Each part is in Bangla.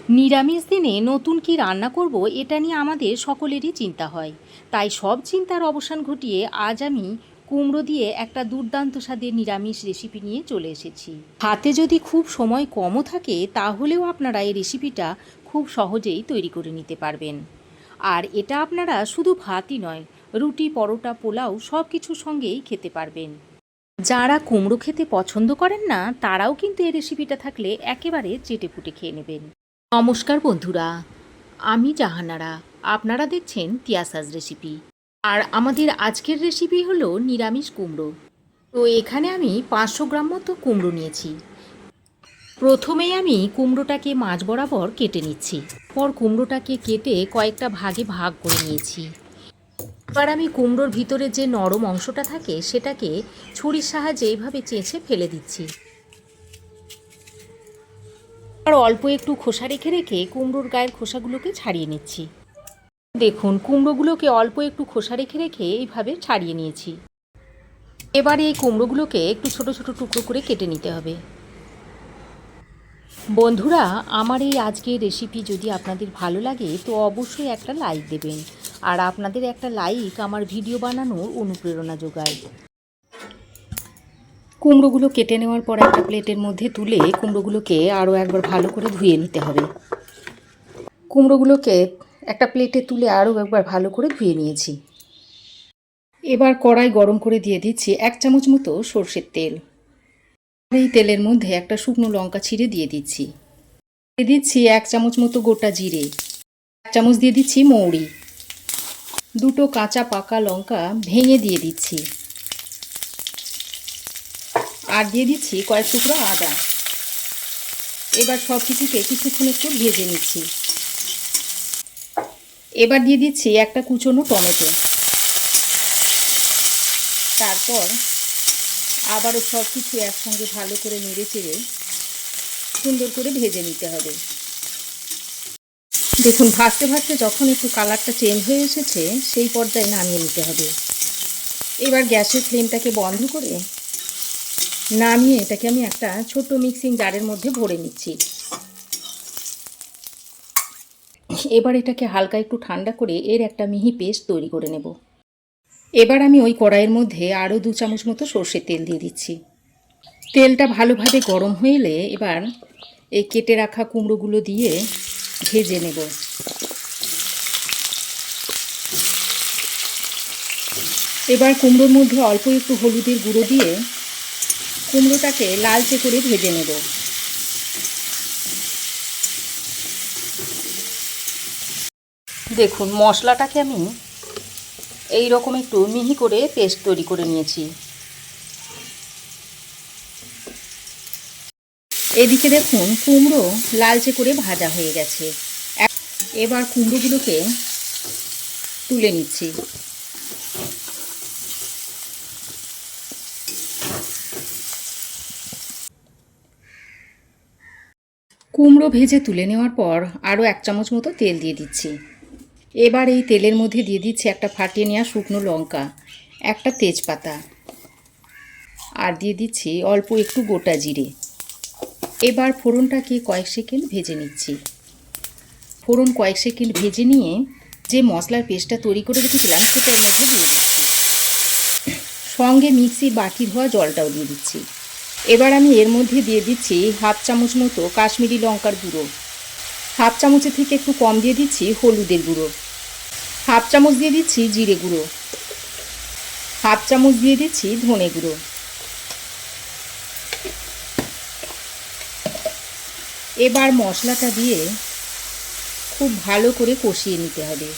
নিরামিষ দিনে নতুন কি রান্না করব এটা নিয়ে আমাদের সকলেরই চিন্তা হয়। তাই সব চিন্তার অবসান ঘটিয়ে আজ আমি কুমড়ো দিয়ে একটা দুর্দান্ত স্বাদের নিরামিষ রেসিপি নিয়ে চলে এসেছি। হাতে যদি খুব সময় কমও থাকে তাহলেও আপনারা এই রেসিপিটা খুব সহজেই তৈরি করে নিতে পারবেন। আর এটা আপনারা শুধু ভাতই নয়, রুটি, পরোটা, পোলাও সব কিছুর সঙ্গেই খেতে পারবেন। যারা কুমড়ো খেতে পছন্দ করেন না তারাও কিন্তু এই রেসিপিটা থাকলে একেবারে চেটেপুটে খেয়ে নেবেন। নমস্কার বন্ধুরা, আমি জাহানারা। আপনারা দেখছেন তিয়াসাস রেসিপি। আর আমাদের আজকের রেসিপি হলো নিরামিষ কুমড়ো। তো এখানে আমি 500 গ্রাম মতো কুমড়ো নিয়েছি। প্রথমেই আমি কুমড়োটাকে মাঝ বরাবর কেটে নিচ্ছি। পর কুমড়োটাকে কেটে কয়েকটা ভাগে ভাগ করে নিয়েছি। এবার আমি কুমড়োর ভিতরে যে নরম অংশটা থাকে সেটাকে ছুরির সাহায্যে এইভাবে চেঁচে ফেলে দিচ্ছি। আর অল্প একটু খোসা রেখে রেখে কুমড়োর গায়ের খোসাগুলোকে ছাড়িয়ে নিচ্ছি। দেখুন, কুমড়োগুলোকে অল্প একটু খোসা রেখে রেখে এইভাবে ছাড়িয়ে নিয়েছি। এবারে এই কুমড়োগুলোকে একটু ছোট ছোট টুকরো করে কেটে নিতে হবে। বন্ধুরা, আমার এই আজকের রেসিপি যদি আপনাদের ভালো লাগে তো অবশ্যই একটা লাইক দেবেন। আর আপনাদের একটা লাইক আমার ভিডিও বানানোর অনুপ্রেরণা যোগায়। কুমড়োগুলো কেটে নেওয়ার পর একটা প্লেটের মধ্যে তুলে কুমড়োগুলোকে আরও একবার ভালো করে ধুয়ে নিতে হবে। কুমড়োগুলোকে একটা প্লেটে তুলে আরও একবার ভালো করে ধুয়ে নিয়েছি। এবার কড়াই গরম করে দিয়ে দিচ্ছি 1 চামচ মতো সর্ষের তেল। এই তেলের মধ্যে একটা শুকনো লঙ্কা ছিঁড়ে দিয়ে দিচ্ছি। দিয়ে দিচ্ছি 1 চামচ মতো গোটা জিরে, 1 চামচ দিয়ে দিচ্ছি মৌরি, 2টো কাঁচা পাকা লঙ্কা ভেঙে দিয়ে দিচ্ছি, আর দিয়ে দিচ্ছি কয়েক টুকরো আদা। এবার সব কিছুকে কিছুক্ষণ একটু ভেজে নিচ্ছি। এবার দিয়ে দিচ্ছি একটা কুচনো টমেটো। তারপর আবারও সব কিছু একসঙ্গে ভালো করে নেড়ে চেড়ে সুন্দর করে ভেজে নিতে হবে। দেখুন, ভাজতে ভাজতে যখন একটু কালারটা চেঞ্জ হয়ে এসেছে সেই পর্যায়ে নামিয়ে নিতে হবে। এবার গ্যাসের ফ্লেমটাকে বন্ধ করে নামিয়ে এটাকে আমি একটা ছোট মিক্সিং জারের মধ্যে ভরে নিচ্ছি। এবার এটাকে হালকা একটু ঠান্ডা করে এর একটা মিহি পেস্ট তৈরি করে নেব। এবার আমি ওই কড়াইয়ের মধ্যে আরও 2 চামচ মতো সর্ষের তেল দিয়ে দিচ্ছি। তেলটা ভালোভাবে গরম হয়ে এলে এবার এই কেটে রাখা কুমড়োগুলো দিয়ে ভেজে নেব। এবার কুমড়োর মধ্যে অল্প একটু হলুদের গুঁড়ো দিয়ে কুমড়োটাকে লালচে করে ভেজে নেব। দেখুন, মশলাটাকে আমি এই রকম একটু মিহি করে পেস্ট তৈরি করে নিয়েছি। এদিকে দেখুন, কুমড়ো লালচে করে ভাজা হয়ে গেছে। এবার কুমড়োগুলোকে তুলে নিচ্ছি। কুমড়ো ভেজে তুলে নেওয়ার পর আরও 1 চামচ মতো তেল দিয়ে দিচ্ছি। এবার এই তেলের মধ্যে দিয়ে দিচ্ছি একটা ফাটিয়ে নেওয়া শুকনো লঙ্কা, একটা তেজপাতা, আর দিয়ে দিচ্ছি অল্প একটু গোটা জিরে। এবার ফোড়নটাকে কয়েক সেকেন্ড ভেজে নিচ্ছি। ফোড়ন কয়েক সেকেন্ড ভেজে নিয়ে যে মশলার পেস্টটা তৈরি করে রেখেছিলাম সেটা এর মধ্যে দিয়ে দিচ্ছি। সঙ্গে মিক্সির বাটি ধোয়া জলটাও দিয়ে দিচ্ছি। এবার আমি এর মধ্যে দিয়ে দিচ্ছি 1/2 চামচ মতো কাশ্মীরি লঙ্কার গুঁড়ো, 1/2 চামচের থেকে একটু কম দিয়ে দিচ্ছি হলুদের গুঁড়ো, 1/2 চামচ দিয়ে দিচ্ছি জিরে গুঁড়ো, 1/2 চামচ দিয়ে দিচ্ছি ধনে গুঁড়ো। এবার মশলাটা দিয়ে খুব ভালো করে কষিয়ে নিতে হবে।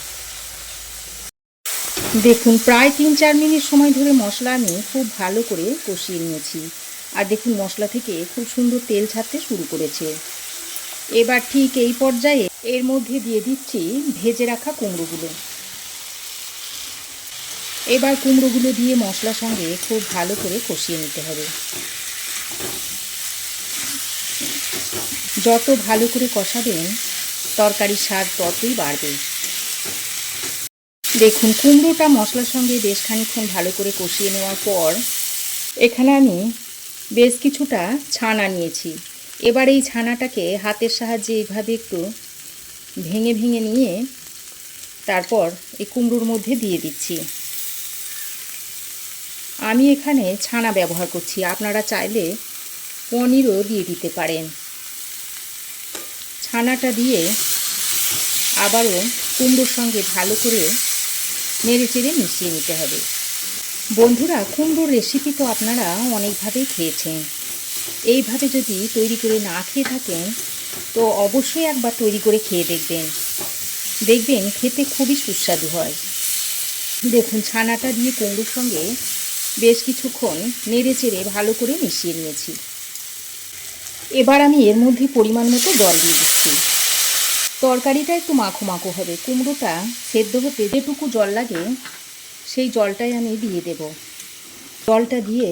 দেখুন, প্রায় 3-4 মিনিট সময় ধরে মশলা আমি খুব ভালো করে কষিয়ে নিয়েছি। আর দেখুন, মশলা থেকে খুব সুন্দর তেল ছাড়তে শুরু করেছে। এবার ঠিক এই পর্যায়ে এর মধ্যে দিয়ে দিচ্ছি ভেজে রাখা কুমড়োগুলো। এবার কুমড়োগুলো দিয়ে মশলার সঙ্গে খুব ভালো করে কষিয়ে নিতে হবে। যত ভালো করে কষাবেন তরকারির স্বাদ ততই বাড়বে। দেখুন, কুমড়োটা মশলার সঙ্গে বেশ খানিকক্ষণ ভালো করে কষিয়ে নেওয়ার পর এখানে আমি বেশ কিছুটা ছানা নিয়েছি। এবার এই ছানাটাকে হাতের সাহায্যে এইভাবে একটু ভেঙে ভেঙে নিয়ে তারপর এই কুমড়োর মধ্যে দিয়ে দিচ্ছি। আমি এখানে ছানা ব্যবহার করছি, আপনারা চাইলে পনিরও দিয়ে দিতে পারেন। ছানাটা দিয়ে আবারও কুমড়োর সঙ্গে ভালো করে নেড়েচেড়ে মিশিয়ে নিতে হবে। বন্ধুরা, কুমড়োর রেসিপি তো আপনারা অনেকভাবেই খেয়েছেন। এইভাবে যদি তৈরি করে না খেয়ে থাকেন তো অবশ্যই একবার তৈরি করে খেয়ে দেখবেন, দেখবেন খেতে খুবই সুস্বাদু হয়। দেখুন, ছানাটা দিয়ে কুমড়োর সঙ্গে বেশ কিছুক্ষণ নেড়েচেড়ে ভালো করে মিশিয়ে নিয়েছি। এবার আমি এর মধ্যে পরিমাণ মতো জল দিয়ে দিচ্ছি। তরকারিটা একটু মাখো মাখো হবে, কুমড়োটা সেদ্ধ হতে যেটুকু জল লাগে সেই জলটাই আমি দিয়ে দেব। জলটা দিয়ে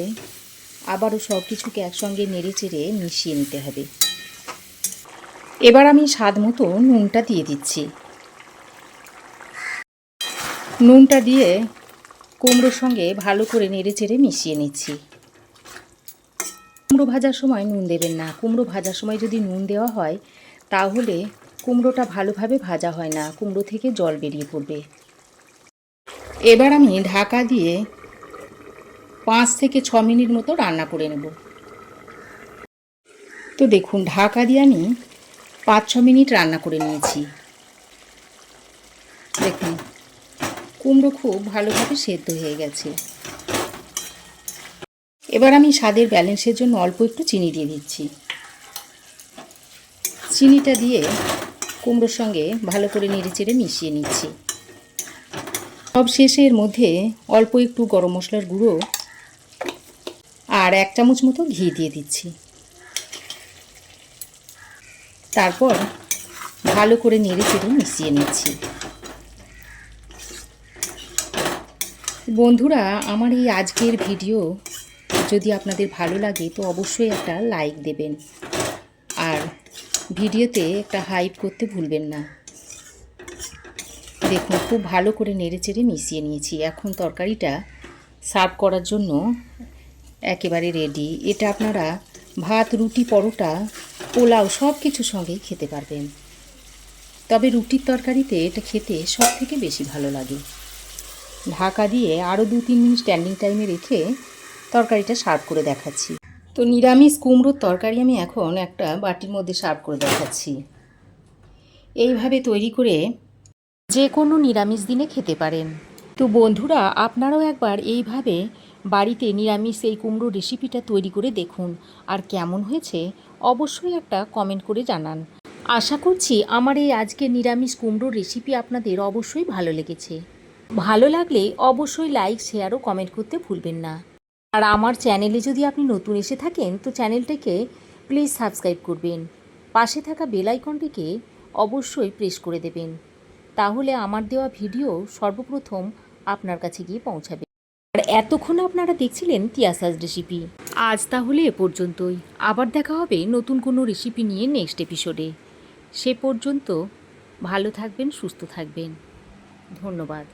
আবারও সব কিছুকে একসঙ্গে নেড়েচেড়ে মিশিয়ে নিতে হবে। এবার আমি স্বাদ মতো নুনটা দিয়ে দিচ্ছি। নুনটা দিয়ে কুমড়োর সঙ্গে ভালো করে নেড়েচেড়ে মিশিয়ে নিচ্ছি। কুমড়ো ভাজার সময় নুন দেবেন না। কুমড়ো ভাজার সময় যদি নুন দেওয়া হয় তাহলে কুমড়োটা ভালোভাবে ভাজা হয় না, কুমড়ো থেকে জল বেরিয়ে পড়বে। এবার আমি ঢাকা দিয়ে 5 থেকে 6 মিনিট মতো রান্না করে নেব। তো দেখুন, ঢাকা দিয়ে আমি 5-6 মিনিট রান্না করে নিয়েছি। দেখুন, কুমড়ো খুব ভালোভাবে সেদ্ধ হয়ে গেছে। এবার আমি স্বাদের ব্যালেন্সের জন্য অল্প একটু চিনি দিয়ে দিচ্ছি। চিনিটা দিয়ে কুমড়োর সঙ্গে ভালো করে নেড়েচেড়ে মিশিয়ে নিচ্ছি। সব শেষে এর মধ্যে অল্প একটু গরম মশলার গুঁড়ো আর 1 চামচ মতো ঘি দিয়ে দিচ্ছি। তারপর ভালো করে নেড়েচেড়ে মিশিয়ে নিচ্ছি। বন্ধুরা, আমার এই আজকের ভিডিও যদি আপনাদের ভালো লাগে তো অবশ্যই একটা লাইক দেবেন, আর ভিডিওতে একটা হাইপ করতে ভুলবেন না। দেখুন, খুব ভালো করে নেড়েচেড়ে মিশিয়ে নিয়েছি। এখন তরকারিটা সার্ভ করার জন্য একেবারে রেডি। এটা আপনারা ভাত, রুটি, পরোটা, পোলাও সব কিছুর সঙ্গেই খেতে পারবেন। তবে রুটির তরকারিতে এটা খেতে সব থেকে বেশি ভালো লাগে। ঢাকা দিয়ে আরও 2-3 মিনিট স্ট্যান্ডিং টাইমে রেখে তরকারিটা সার্ভ করে দেখাচ্ছি। তো নিরামিষ কুমড়োর তরকারি আমি এখন একটা বাটির মধ্যে সার্ভ করে দেখাচ্ছি। এইভাবে তৈরি করে যে কোনো নিরামিষ দিনে খেতে পারেন। তো বন্ধুরা, আপনারাও একবার এইভাবে বাড়িতে নিরামিষ এই কুমড়ো রেসিপিটা তৈরি করে দেখুন, আর কেমন হয়েছে অবশ্যই একটা কমেন্ট করে জানান। আশা করছি আমার এই আজকের নিরামিষ কুমড়োর রেসিপি আপনাদের অবশ্যই ভালো লেগেছে। ভালো লাগলে অবশ্যই লাইক, শেয়ার ও কমেন্ট করতে ভুলবেন না। আর আমার চ্যানেলে যদি আপনি নতুন এসে থাকেন তো চ্যানেলটাকে প্লিজ সাবস্ক্রাইব করবেন। পাশে থাকা বেল আইকনটিকে অবশ্যই প্রেস করে দেবেন, তাহলে আমার দেওয়া ভিডিও সর্বপ্রথম আপনার কাছে গিয়ে পৌঁছাবে। আর এতক্ষণ আপনারা দেখছিলেন তিয়াসাস রেসিপি। আজ তাহলে এ পর্যন্তই। আবার দেখা হবে নতুন কোনো রেসিপি নিয়ে নেক্সট এপিসোডে। সে পর্যন্ত ভালো থাকবেন, সুস্থ থাকবেন। ধন্যবাদ।